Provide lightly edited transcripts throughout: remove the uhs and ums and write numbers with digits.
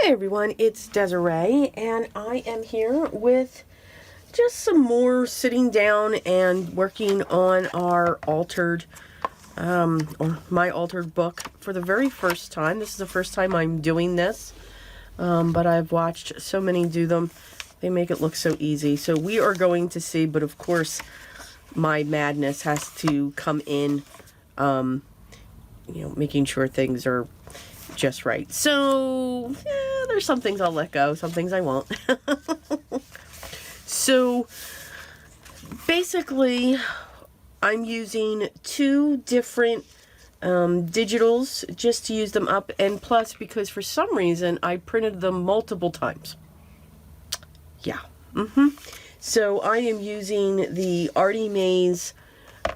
Hey everyone, it's Desiree, and I am here with just some more sitting down and working on our altered, or my altered book for the very first time. This is the first time I'm doing this, but I've watched so many do them. They make it look so easy. So we are going to see, but of course my madness has to come in, making sure things are just right. So there's some things I'll let go, some things I won't. So basically I'm using two different digitals just to use them up, and plus because for some reason I printed them multiple times. Yeah. So I am using the Artie Mays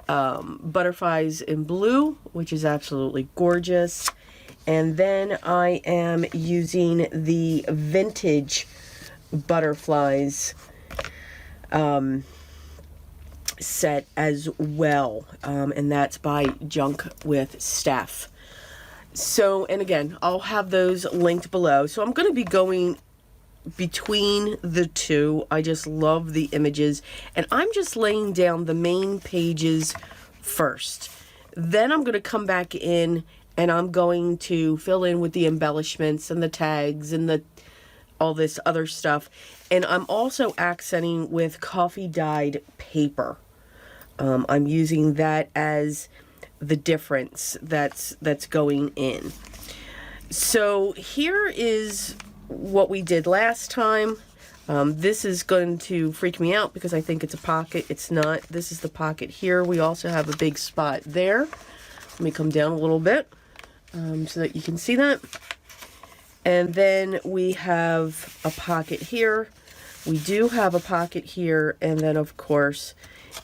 Butterflies in Blue, which is absolutely gorgeous. And then I am using the Vintage Butterflies set as well. And that's by Junk with Steph. So, and again, I'll have those linked below. So I'm going to be going between the two. I just love the images. And I'm just laying down the main pages first. Then I'm going to come back in and I'm going to fill in with the embellishments and the tags and all this other stuff. And I'm also accenting with coffee dyed paper. I'm using that as the difference that's going in. So here is what we did last time. This is going to freak me out because I think it's a pocket. It's not. This is the pocket here. We also have a big spot there. Let me come down a little bit. So that you can see that. And then we have a pocket here. We do have a pocket here, and then of course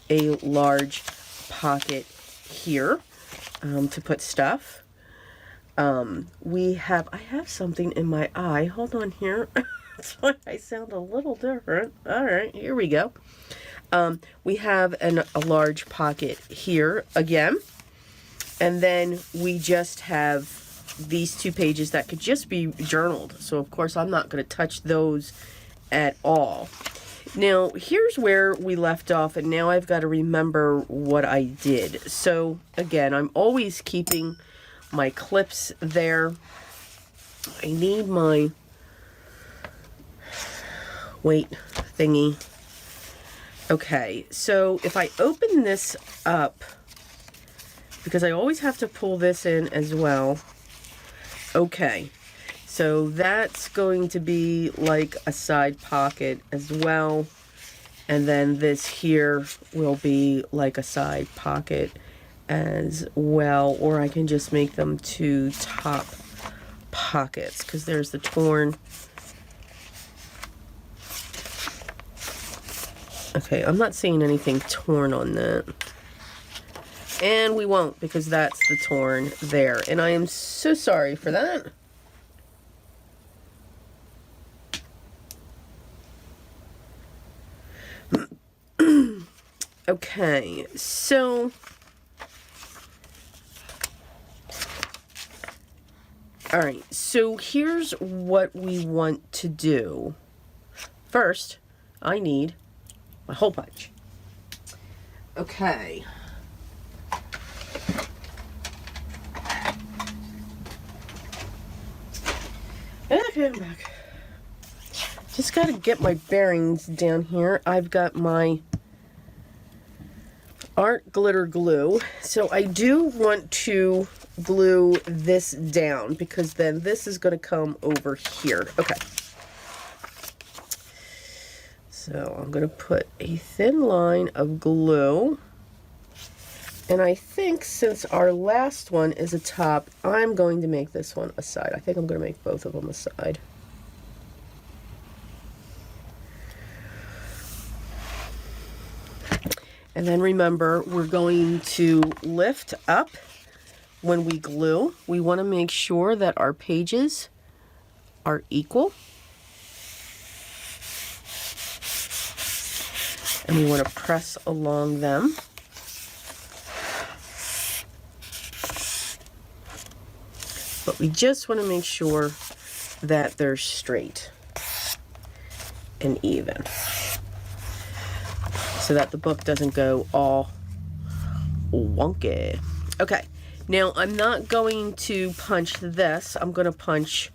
a large pocket here to put stuff. I have something in my eye. Hold on here. That's why I sound a little different. All right, here we go. We have a large pocket here again. And then we just have these two pages that could just be journaled. So, of course, I'm not going to touch those at all. Now, here's where we left off, and now I've got to remember what I did. So, again, I'm always keeping my clips there. I need my weight thingy. Okay, so if I open this up, because I always have to pull this in as well. Okay, so that's going to be like a side pocket as well. And then this here will be like a side pocket as well. Or I can just make them two top pockets because there's the torn. Okay, I'm not seeing anything torn on that. And we won't, because that's the torn there. And I am so sorry for that. Okay, so alright, so here's what we want to do. First, I need a hole punch. Okay. Okay, I'm back. Just got to get my bearings down here. I've got my art glitter glue. So I do want to glue this down because then this is going to come over here. Okay. So I'm going to put a thin line of glue. And I think since our last one is a top, I'm going to make this one a side. I think I'm going to make both of them a side. And then remember, we're going to lift up when we glue. We want to make sure that our pages are equal. And we want to press along them. But we just want to make sure that they're straight and even, so that the book doesn't go all wonky. Okay, now I'm not going to punch this. I'm going to punch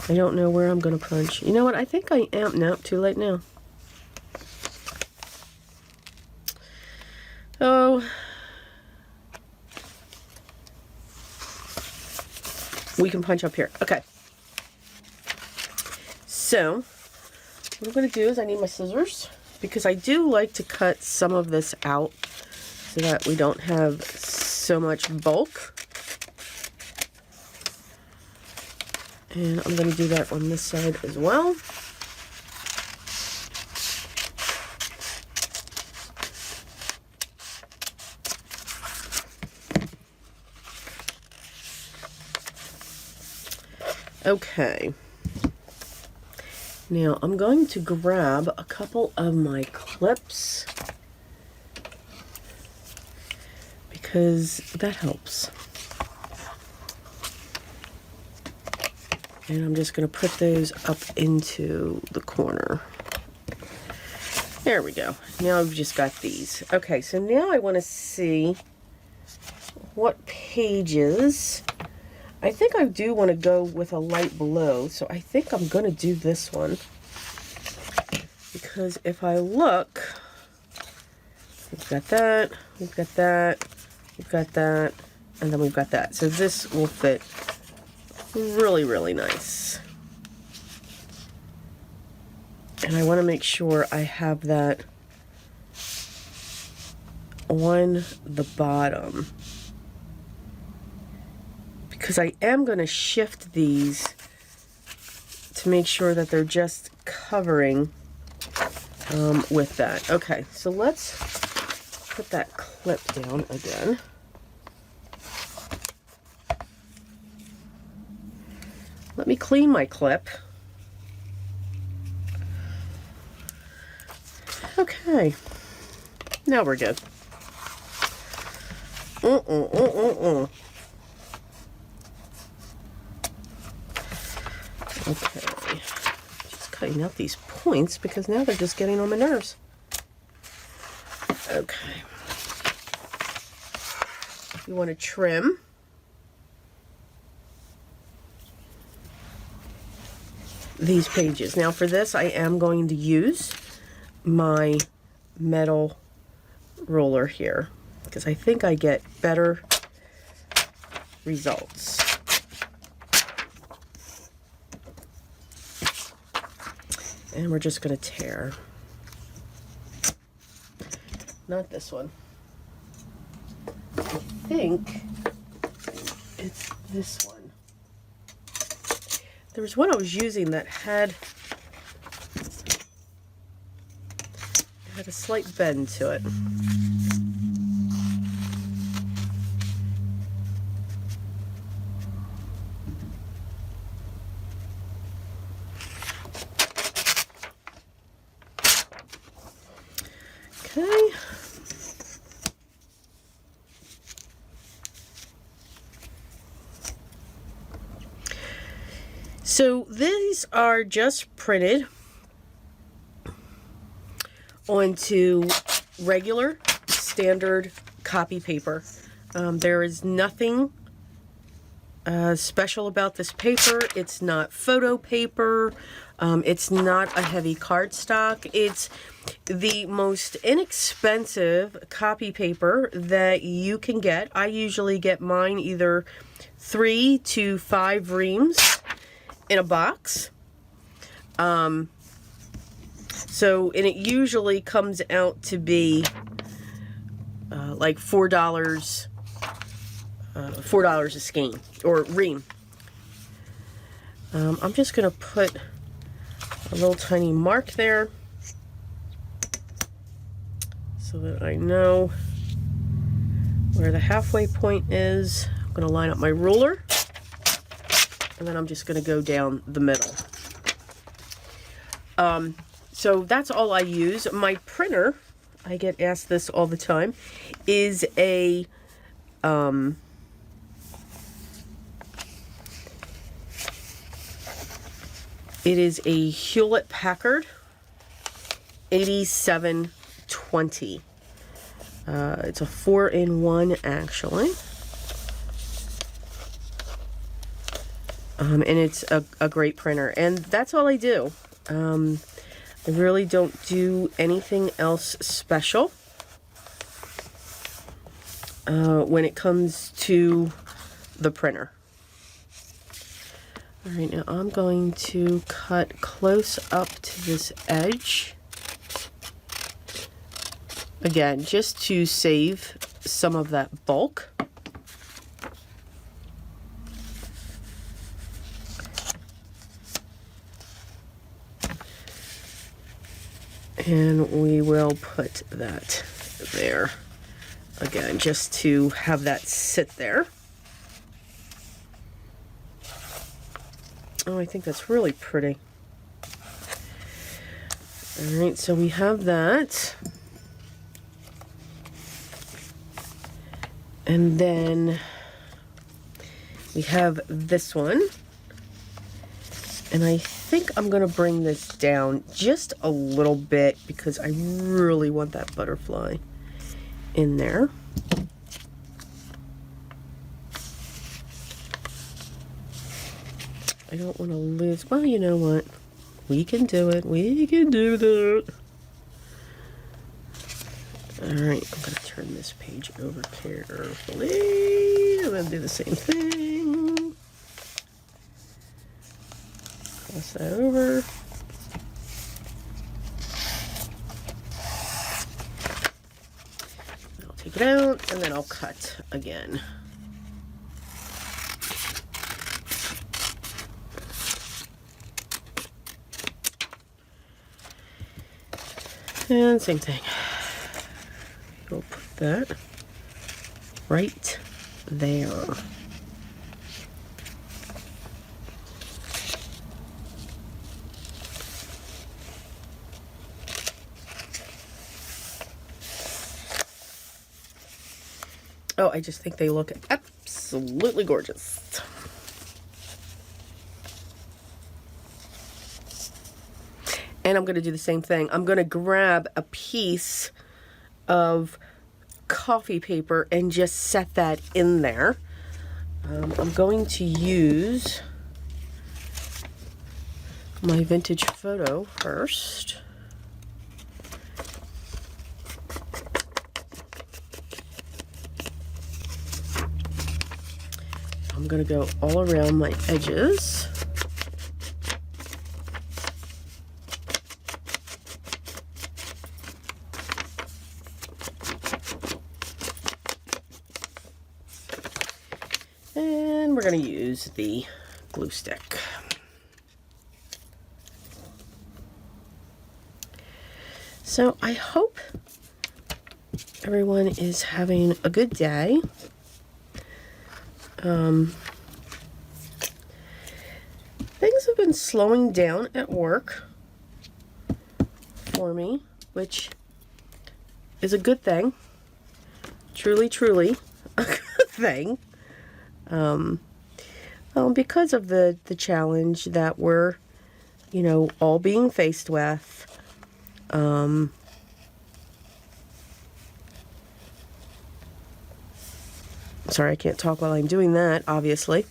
I don't know where I'm going to punch. You know what? I think I am. No, too late now. Oh. We can punch up here. Okay. So, what I'm going to do is I need my scissors, because I do like to cut some of this out so that we don't have so much bulk. And I'm going to do that on this side as well. Okay. Now I'm going to grab a couple of my clips, because that helps. And I'm just going to put those up into the corner. There we go. Now I've just got these. Okay, so now I want to see what pages. I think I do want to go with a light blue, so I think I'm going to do this one. Because if I look, we've got that, we've got that, we've got that, and then we've got that. So this will fit really, really nice. And I want to make sure I have that on the bottom, because I am going to shift these to make sure that they're just covering with that. Okay, so let's put that clip down again. Let me clean my clip. Okay, now we're good. Okay, just cutting out these points because now they're just getting on my nerves. Okay, you want to trim. These pages. Now for this, I am going to use my metal roller here, because I think I get better results. And we're just going to tear. Not this one. I think it's this one. There was one I was using that had a slight bend to it. Okay. So these are just printed onto regular standard copy paper. There is nothing special about this paper. It's not photo paper. It's not a heavy cardstock. It's the most inexpensive copy paper that you can get. I usually get mine either 3 to 5 reams in a box. So, and it usually comes out to be like $4, $4 a skein or ream. I'm just gonna put a little tiny mark there so that I know where the halfway point is. I'm gonna line up my ruler, and then I'm just gonna go down the middle. So that's all I use. My printer, I get asked this all the time, is a it is a Hewlett-Packard 8720. It's a 4-in-1 actually. And it's a great printer. And that's all I do. I really don't do anything else special when it comes to the printer. All right, now I'm going to cut close up to this edge. Again, just to save some of that bulk. And we will put that there. Again, just to have that sit there. Oh, I think that's really pretty. All right, so we have that. And then we have this one. And I think I'm going to bring this down just a little bit because I really want that butterfly in there. I don't want to lose. Well, you know what? We can do it. We can do that. All right, I'm going to turn this page over carefully. I'm going to do the same thing. Cross that over. I'll take it out, and then I'll cut again. And same thing. We'll put that right there. Oh, I just think they look absolutely gorgeous. And I'm going to do the same thing. I'm going to grab a piece of coffee paper and just set that in there. I'm going to use my vintage photo first. I'm going to go all around my edges. And we're going to use the glue stick. So I hope everyone is having a good day. Things have been slowing down at work for me, which is a good thing. Truly, truly a good thing. Because of the challenge that we're, you know, all being faced with. Sorry, I can't talk while I'm doing that, obviously.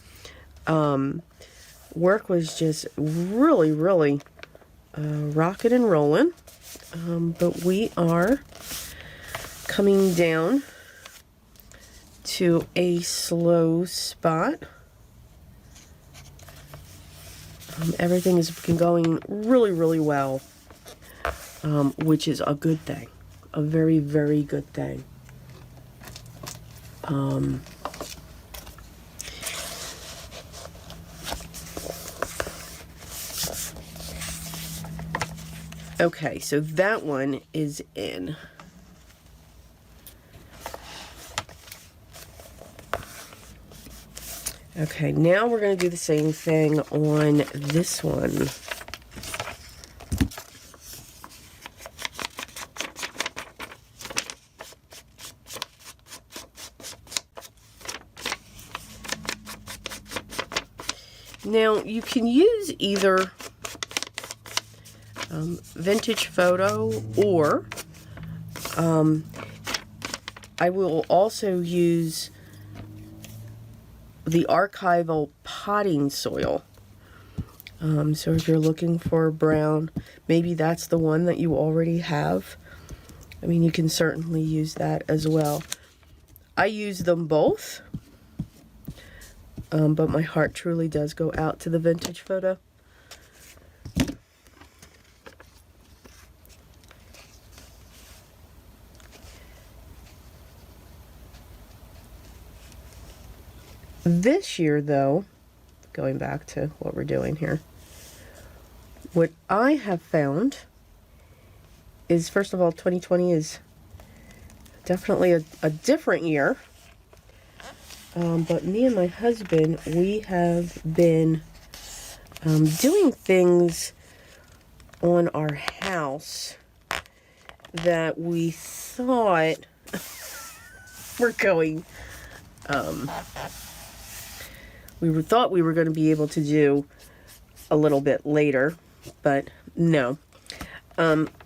Work was just really, really rocking and rolling. But we are coming down to a slow spot. Everything has been going really, really well, which is a good thing. A very, very good thing. Okay, so that one is in. Okay, now we're going to do the same thing on this one. Now, you can use either vintage photo, or I will also use the archival potting soil. So if you're looking for brown, maybe that's the one that you already have. I mean, you can certainly use that as well. I use them both, but my heart truly does go out to the vintage photo. This year, though, going back to what we're doing here, what I have found is, first of all, 2020 is definitely a different year. But me and my husband, we have been doing things on our house that we thought were going... we thought we were going to be able to do a little bit later, but no.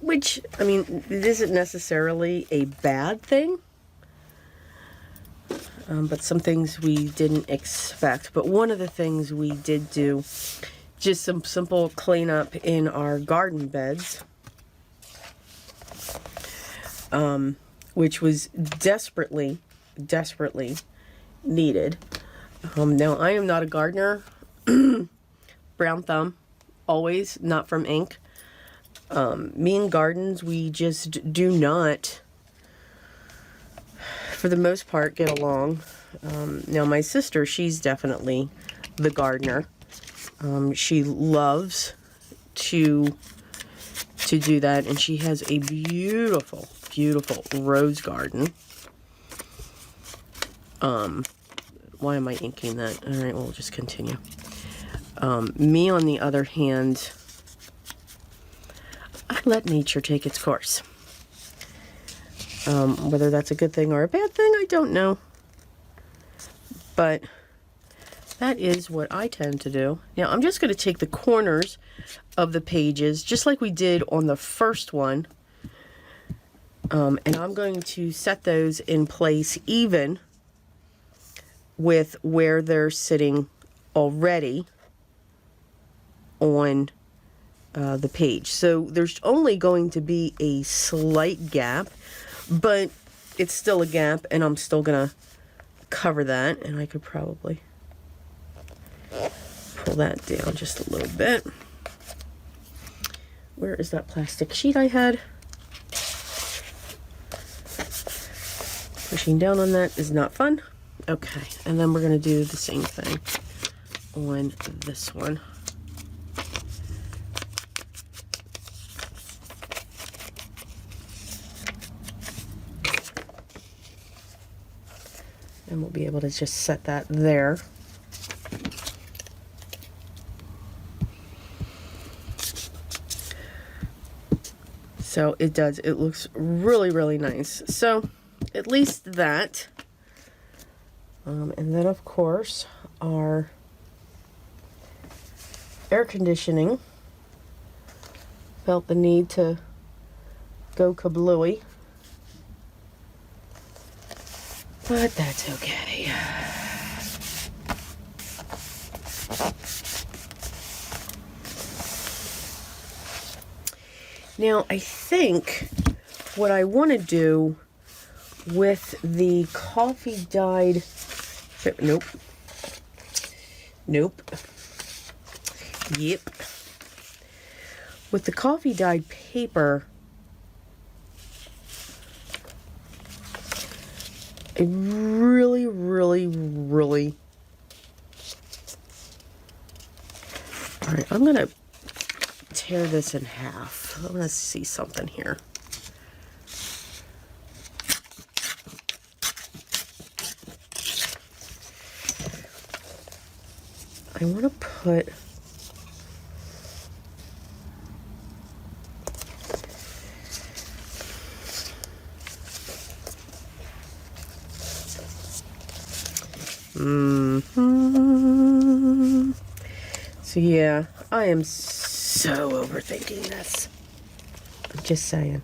Which, I mean, it isn't necessarily a bad thing, but some things we didn't expect. But one of the things we did do, just some simple cleanup in our garden beds, which was desperately needed. Now, I am not a gardener. Brown thumb, always, not from ink. Me and gardens, we just do not, for the most part, get along. Now, my sister, she's definitely the gardener. She loves to do that, and she has a beautiful, beautiful rose garden. Why am I inking that? All right, we'll just continue. Me, on the other hand, I let nature take its course. Whether that's a good thing or a bad thing, I don't know. But that is what I tend to do. Now, I'm just going to take the corners of the pages, just like we did on the first one, and I'm going to set those in place even with where they're sitting already on the page. So there's only going to be a slight gap, but it's still a gap, and I'm still gonna cover that, and I could probably pull that down just a little bit. Where is that plastic sheet I had? Pushing down on that is not fun. Okay, and then we're going to do the same thing on this one. And we'll be able to just set that there. So it does, it looks really, really nice. So at least that. And then, of course, our air conditioning felt the need to go kablooey. But that's okay. Now, I think what I want to do with the coffee dyed... Nope. Yep. With the coffee dyed paper, I really... Alright, I'm going to tear this in half. I want to see something here. I want to put So yeah, I am so overthinking this. I'm just saying.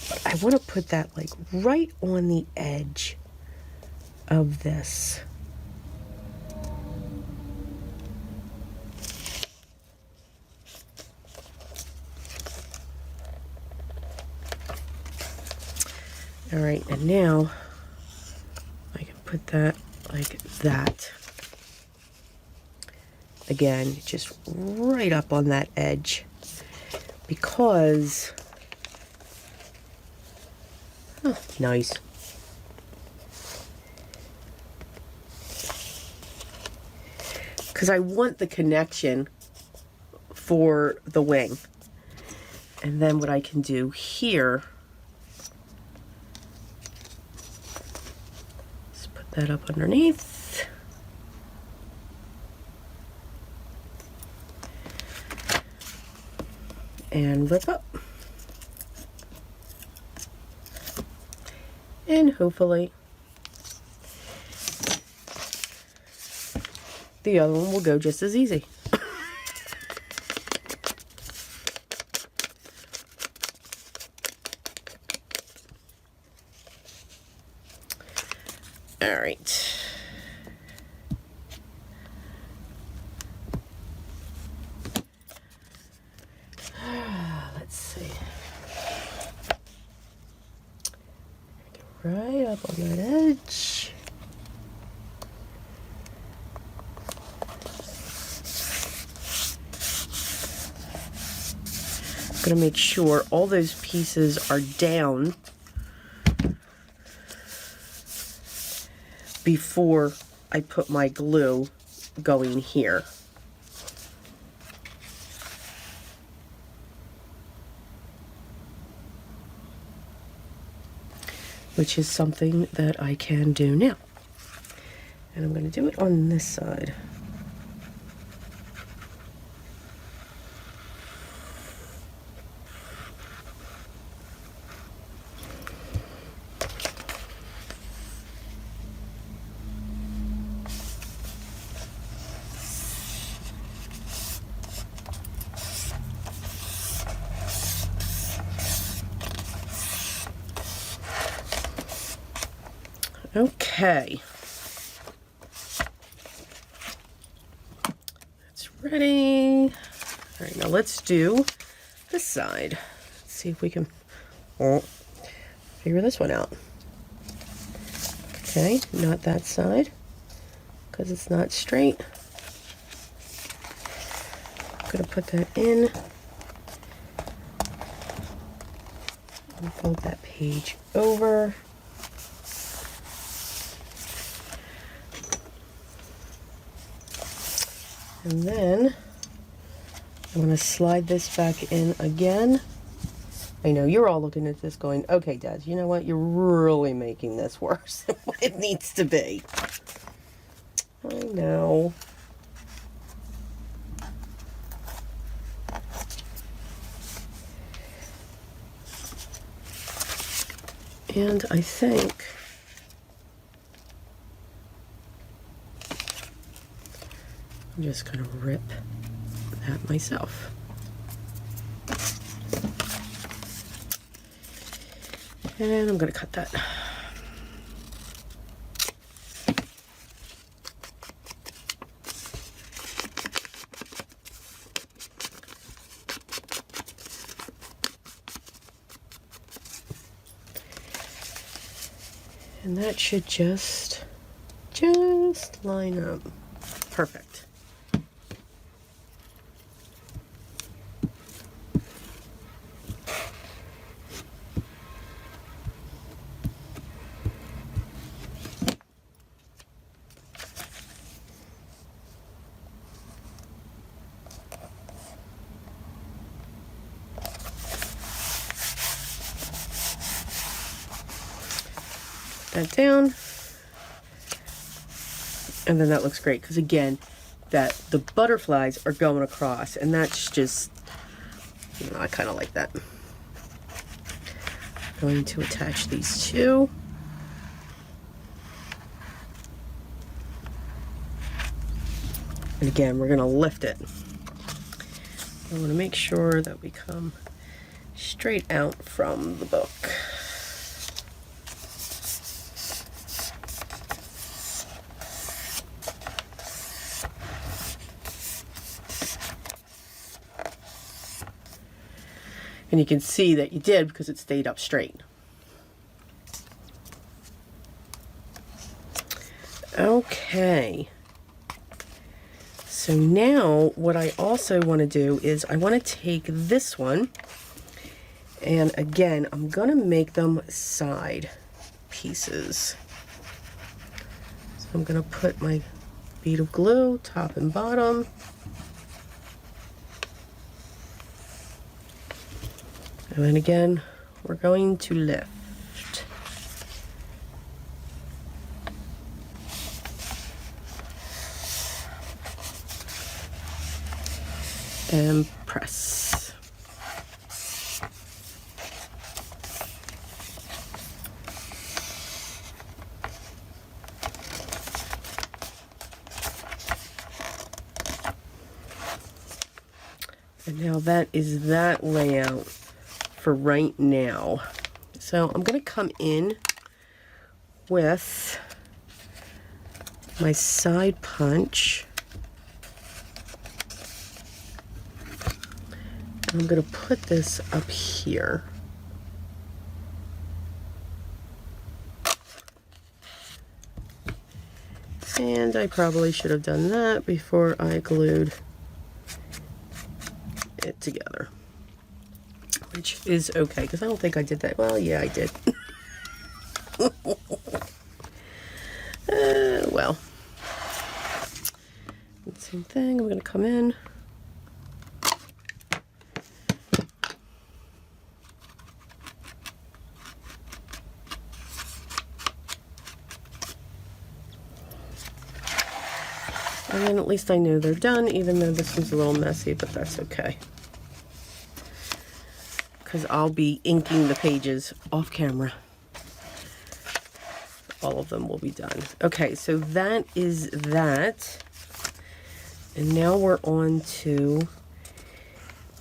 But I want to put that like right on the edge of this. All right, and now I can put that like that. Again, just right up on that edge, because, oh, nice. Because I want the connection for the wing. And then what I can do here, is put that up underneath. And rip up. And hopefully the other one will go just as easy. All right. Let's see. Right up on that edge. I'm going to make sure all those pieces are down before I put my glue going here. Which is something that I can do now. And I'm going to do it on this side. Okay. That's ready. All right, now let's do this side. Let's see if we can figure this one out. Okay, not that side, because it's not straight. I'm gonna put that in and fold that page over. And then I'm going to slide this back in again. I know you're all looking at this going, okay, Des, you know what? You're really making this worse than what it needs to be. I know. And I think I'm just going to rip that myself. And I'm going to cut that. And that should just line up. Perfect. That down, and then that looks great because again that the butterflies are going across, and that's just, you know, I kind of like that. I'm going to attach these two. And again, we're going to lift it. I want to make sure that we come straight out from the book. And you can see that you did because it stayed up straight. Okay. So now what I also want to do is I want to take this one, and again, I'm going to make them side pieces. So I'm going to put my bead of glue top and bottom. And then again, we're going to lift. And press. And now that is that layout for right now. So I'm going to come in with my side punch. I'm going to put this up here. And I probably should have done that before I glued it together. Which is okay, because I don't think I did that. Well, yeah, I did. Well. Same thing, I'm going to come in. And then at least I know they're done, even though this one's a little messy, but that's okay. Because I'll be inking the pages off camera. All of them will be done. Okay, so that is that. And now we're on to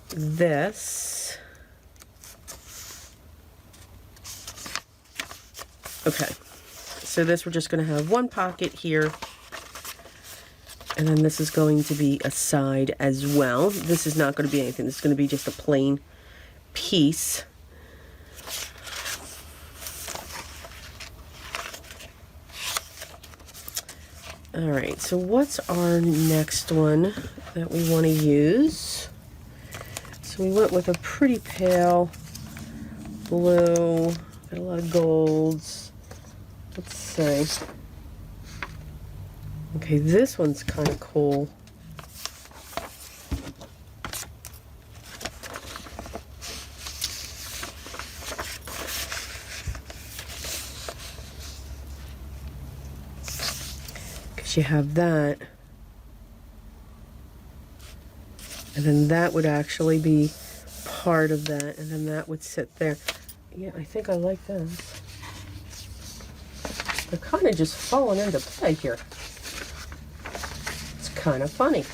this. Okay, so this we're just going to have one pocket here. And then this is going to be a side as well. This is not going to be anything. This is going to be just a plain piece. All right, so what's our next one that we want to use? So we went with a pretty pale blue, got a lot of golds. Let's see. Okay, this one's kind of cool. Because you have that. And then that would actually be part of that. And then that would sit there. Yeah, I think I like that. They're kind of just falling into play here. Kind of funny.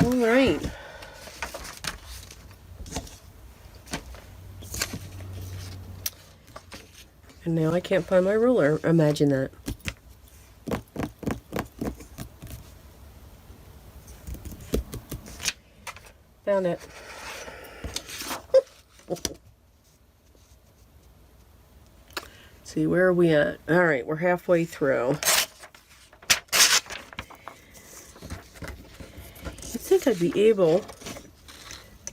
All right. And now I can't find my ruler. Imagine that. Found it. See, where are we at? All right, we're halfway through. You'd think I'd be able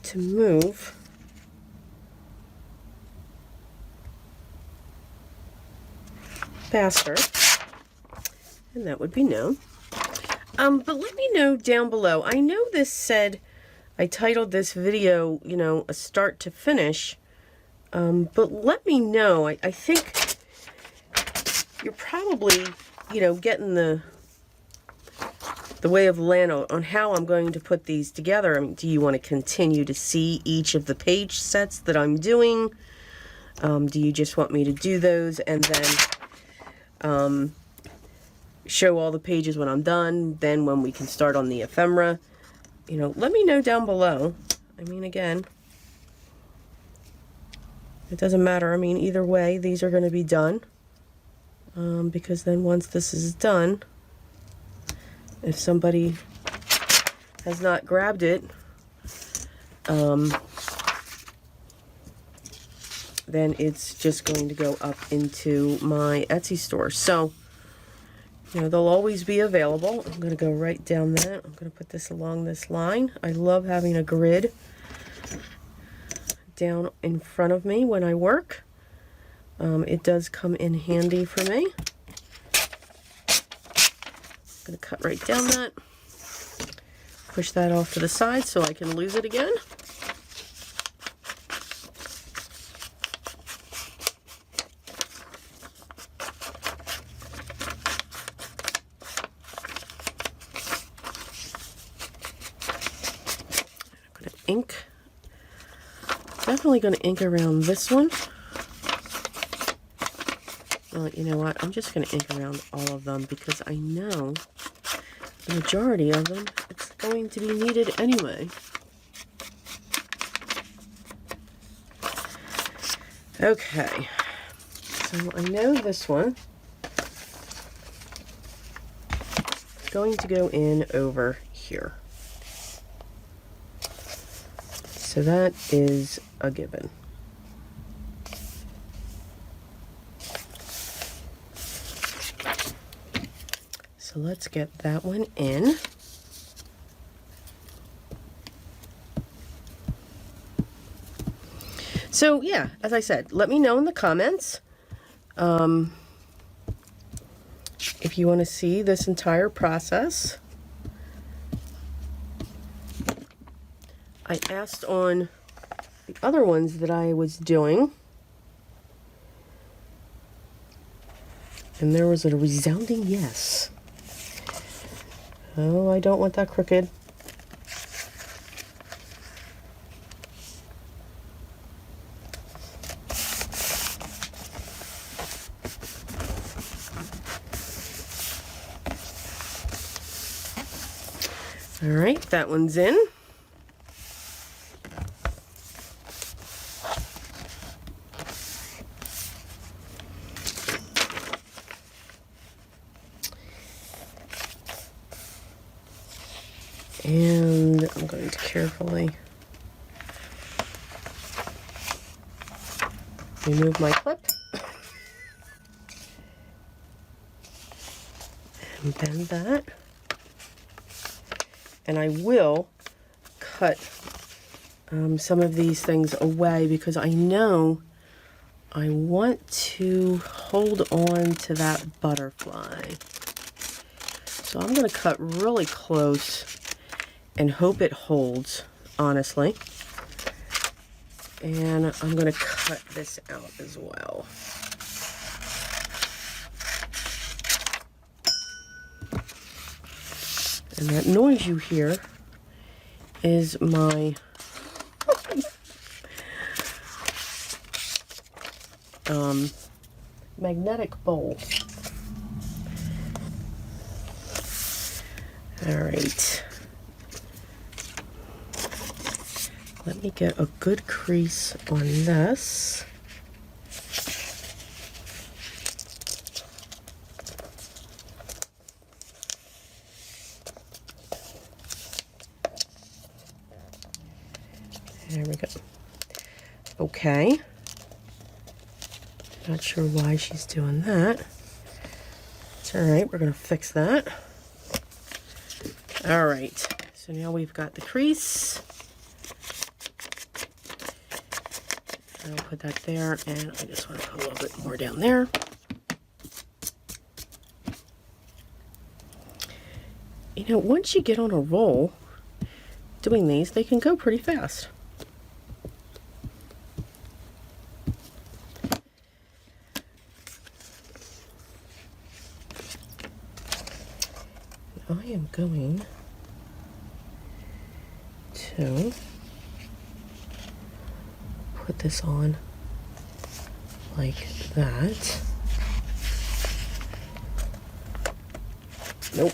to move faster, and that would be no. But let me know down below. I know this said, I titled this video, you know, a start to finish, but let me know. I think you're probably, you know, getting the way of the land on how I'm going to put these together. I mean, do you want to continue to see each of the page sets that I'm doing? Do you just want me to do those and then show all the pages when I'm done, then when we can start on the ephemera. You know, let me know down below. I mean, again, it doesn't matter. I mean, either way, these are going to be done. Because then once this is done, if somebody has not grabbed it, then it's just going to go up into my Etsy store. So, you know, they'll always be available. I'm going to go right down that. I'm going to put this along this line. I love having a grid down in front of me when I work. It does come in handy for me. I'm going to cut right down that. Push that off to the side so I can lose it again. Ink. Definitely going to ink around this one. Well, you know what? I'm just going to ink around all of them because I know the majority of them it's going to be needed anyway. Okay. So I know this one is going to go in over here. So that is a given. So let's get that one in. So yeah, as I said, let me know in the comments if you want to see this entire process. I asked on the other ones that I was doing, and there was a resounding yes. Oh, I don't want that crooked. All right, that one's in. And I'm going to carefully remove my clip and bend that. And I will cut some of these things away because I know I want to hold on to that butterfly. So I'm going to cut really close and hope it holds, honestly. And I'm going to cut this out as well. And that noise you hear is my magnetic bowl. All right. Let me get a good crease on this. There we go. Okay. Not sure why she's doing that. It's all right. We're going to fix that. All right. So now we've got the crease. I'll put that there, and I just want to put a little bit more down there. You know, once you get on a roll doing these, they can go pretty fast. I am going to put this on like that. Nope.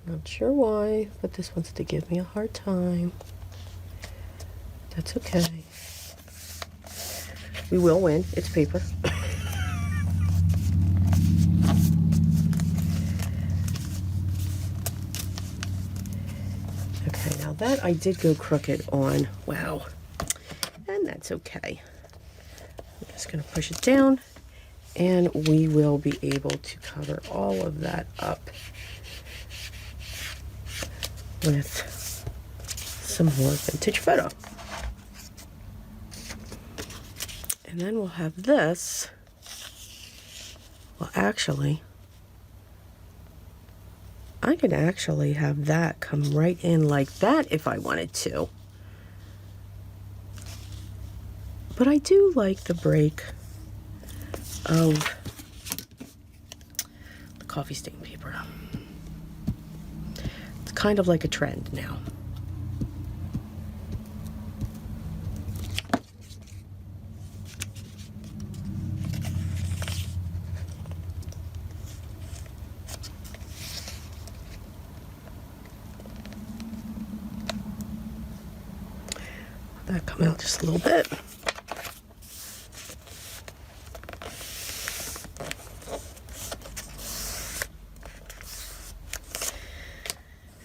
Not sure why, but this wants to give me a hard time. That's okay. We will win. It's paper. Okay, now that I did go crooked on. Wow. And that's okay. I'm just going to push it down, and we will be able to cover all of that up with some more vintage photo. And then we'll have this. Well, actually, I could actually have that come right in like that if I wanted to. But I do like the break of the coffee stain paper. It's kind of like a trend now. That come out just a little bit.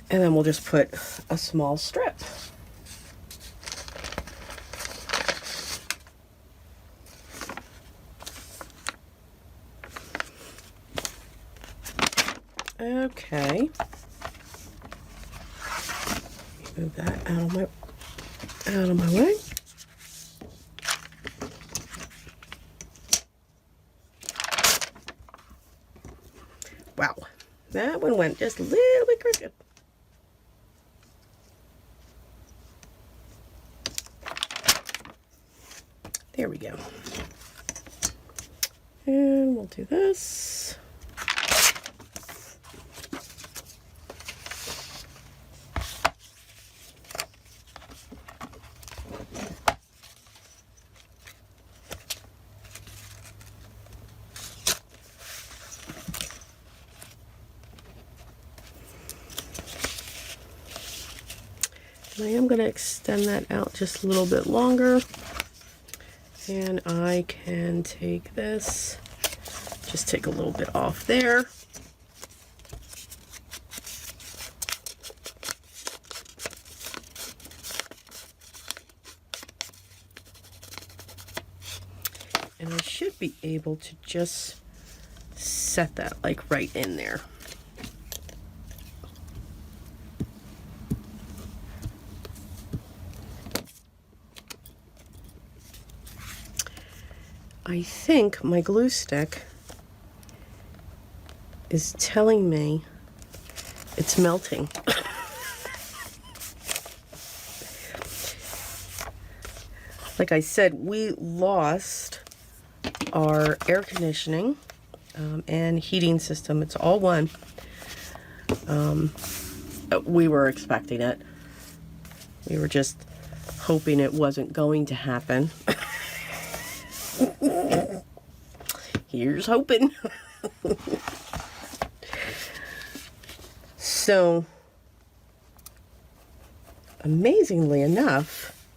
And then we'll just put a small strip. Okay. Move that out of my way. Wow, that one went just a little bit crooked. There we go. And we'll do this. And I am going to extend that out just a little bit longer. And I can take this, just take a little bit off there. And I should be able to just set that like right in there. I think my glue stick is telling me it's melting. Like I said, we lost our air conditioning and heating system. It's all one. We were expecting it. We were just hoping it wasn't going to happen. Here's hoping. So, amazingly enough,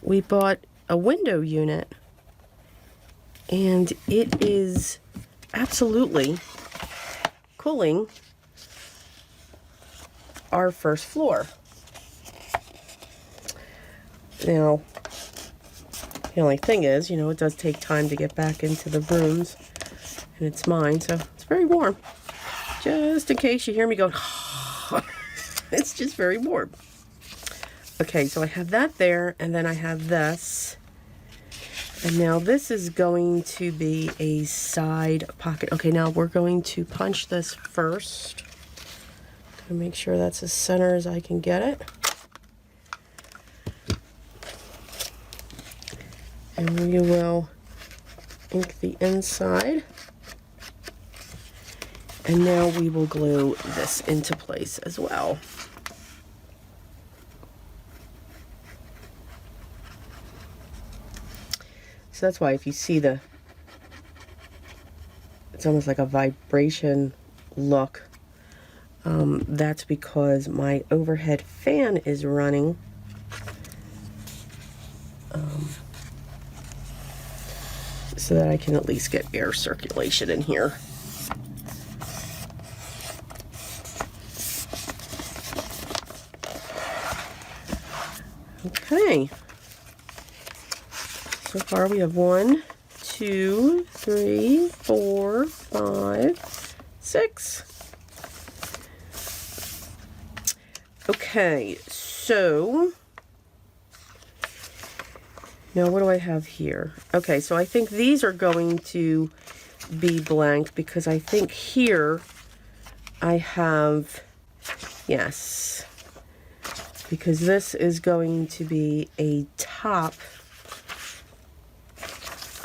we bought a window unit, and it is absolutely cooling our first floor. Now, the only thing is, you know, it does take time to get back into the rooms, and it's mine, so it's very warm. Just in case you hear me go, it's just very warm. Okay, so I have that there, and then I have this. And now this is going to be a side pocket. Okay, now we're going to punch this first. Gonna make sure that's as center as I can get it. And we will ink the inside. And now we will glue this into place as well. So that's why if you see it's almost like a vibration look. That's because my overhead fan is running. So that I can at least get air circulation in here. Okay. So far we have 1, 2, 3, 4, 5, 6. Okay, so now what do I have here? Okay, so I think these are going to be blank because I think here I have, yes, because this is going to be a top.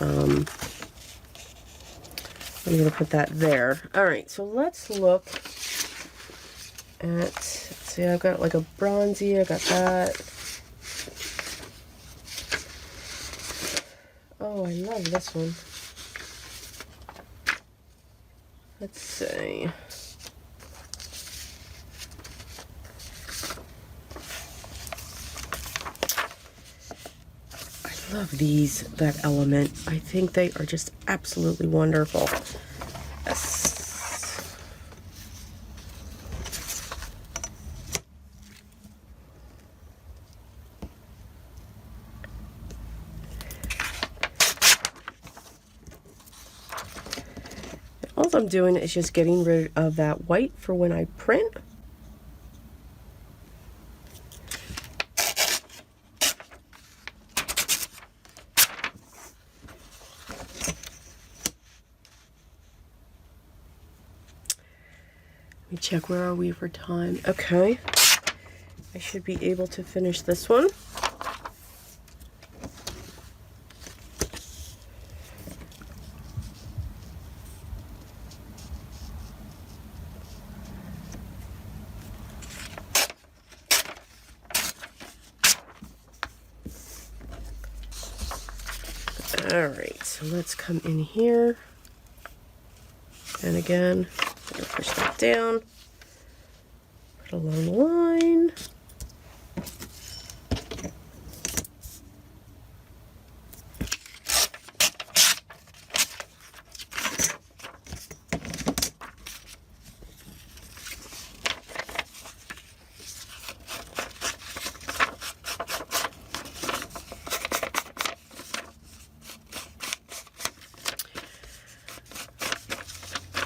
I'm going to put that there. All right, so let's look at, see, I've got like a bronzy, I got that. Oh, I love this one. Let's see. I love these, that element. I think they are just absolutely wonderful. Yes. All I'm doing is just getting rid of that white for when I print. Let me check, where are we for time? Okay. I should be able to finish this one. Alright, so let's come in here. And again, I'm going to push that down. Put along the line.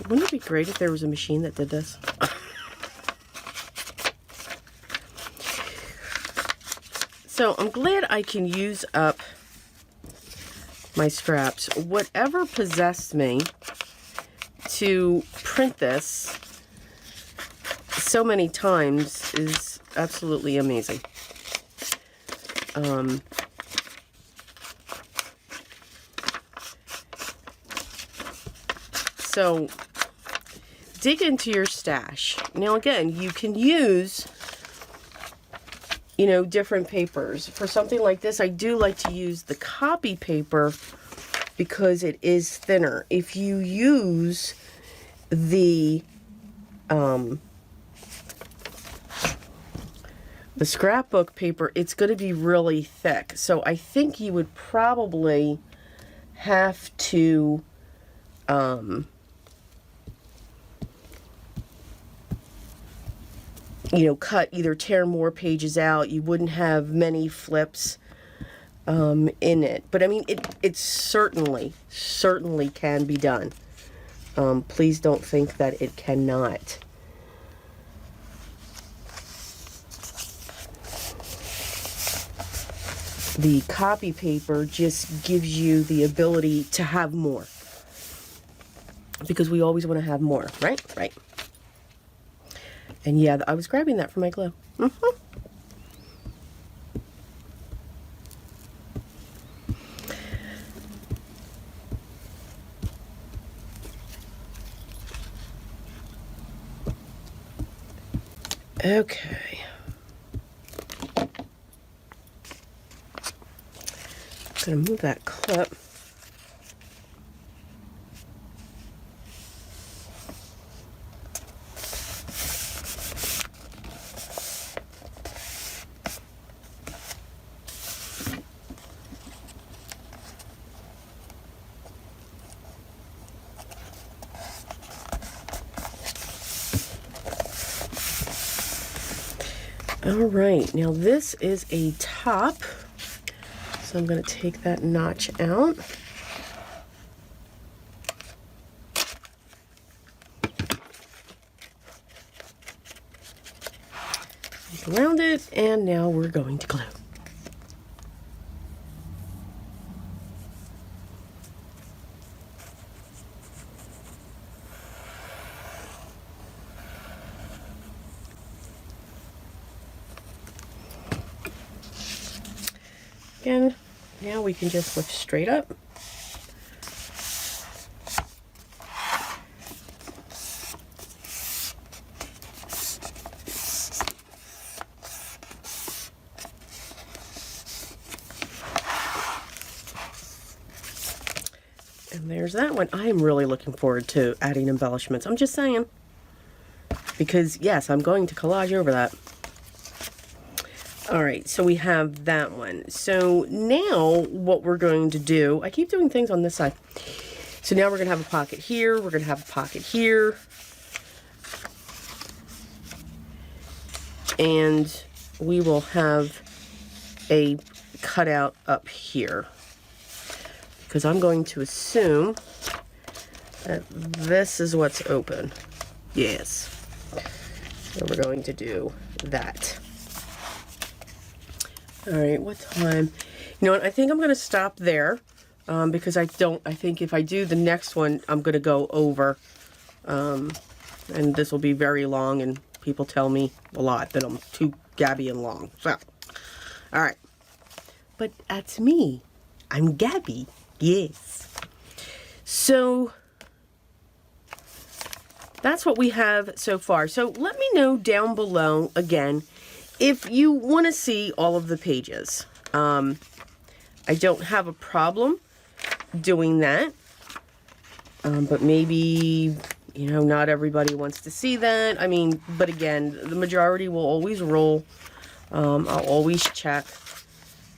Wouldn't it be great if there was a machine that did this? So I'm glad I can use up my scraps. Whatever possessed me to print this so many times is absolutely amazing. So dig into your stash. Now again, you can use, you know, different papers. For something like this, I do like to use the copy paper because it is thinner. If you use the scrapbook paper, it's going to be really thick. So I think you would probably have to you know, either tear more pages out. You wouldn't have many flips in it. But I mean, it certainly can be done. Please don't think that it cannot. The copy paper just gives you the ability to have more. Because we always want to have more, right? Right. And yeah, I was grabbing that for my glue. Okay. I'm going to move that clip. All right, now this is a top, so I'm going to take that notch out. Around it, and now we're going to glue. Again, now we can just lift straight up. And there's that one. I am really looking forward to adding embellishments. I'm just saying. Because, yes, I'm going to collage over that. Alright, so we have that one. So now what we're going to do, I keep doing things on this side. So now we're going to have a pocket here, we're going to have a pocket here. And we will have a cutout up here. Because I'm going to assume that this is what's open. Yes. So we're going to do that. All right, what time? You know what, I think I'm going to stop there because I think if I do the next one, I'm going to go over. And this will be very long, and people tell me a lot that I'm too gabby and long. So, all right. But that's me. I'm Gabby. Yes. So, that's what we have so far. So, let me know down below, again, if you want to see all of the pages. I don't have a problem doing that. But maybe, you know, not everybody wants to see that. I mean, but again, the majority will always roll. I'll always check.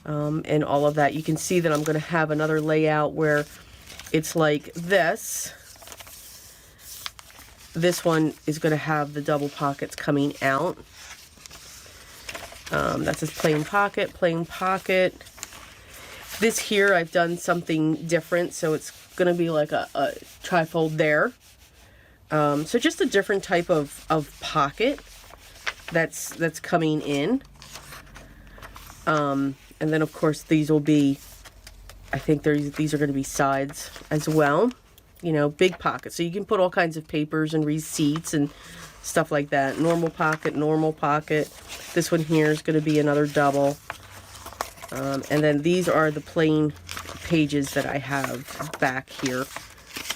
And all of that. You can see that I'm going to have another layout where it's like this. This one is going to have the double pockets coming out. That's a plain pocket, plain pocket. This here, I've done something different, so it's going to be like a trifold there. So just a different type of pocket that's coming in. And then, of course, these will be, I think these are going to be sides as well. You know, big pockets. So you can put all kinds of papers and receipts and stuff like that. Normal pocket, normal pocket. This one here is going to be another double. And then these are the plain pages that I have back here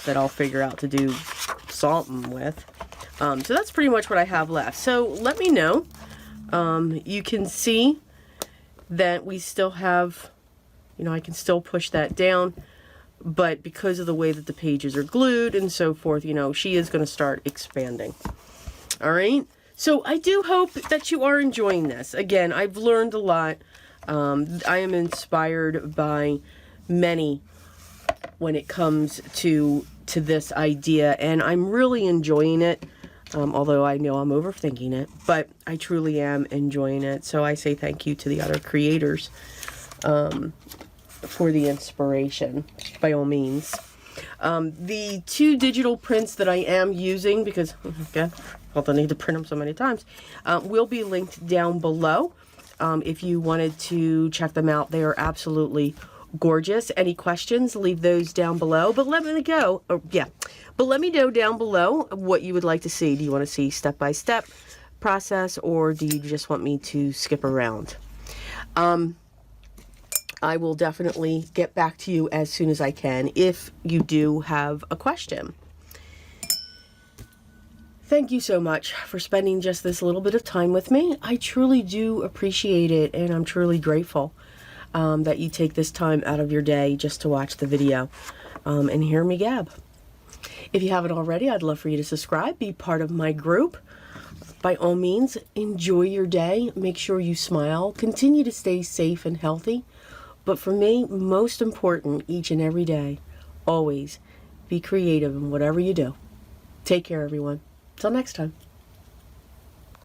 that I'll figure out to do something with. So that's pretty much what I have left. So let me know. You can see that we still have, you know, I can still push that down. But because of the way that the pages are glued and so forth, you know, she is going to start expanding. All right. So I do hope that you are enjoying this. Again, I've learned a lot. I am inspired by many when it comes to this idea, and I'm really enjoying it. Although I know I'm overthinking it, but I truly am enjoying it. So I say thank you to the other creators for the inspiration, by all means. The 2 digital prints that I am using, because again, I need to print them so many times, will be linked down below. If you wanted to check them out, they are absolutely gorgeous. Any questions, leave those down below. But let me go. But let me know down below what you would like to see. Do you want to see step-by-step process, or do you just want me to skip around? I will definitely get back to you as soon as I can if you do have a question. Thank you so much for spending just this little bit of time with me. I truly do appreciate it, and I'm truly grateful that you take this time out of your day just to watch the video and hear me gab. If you haven't already, I'd love for you to subscribe, be part of my group. By all means, enjoy your day. Make sure you smile. Continue to stay safe and healthy. But for me, most important, each and every day, always be creative in whatever you do. Take care, everyone. Till next time.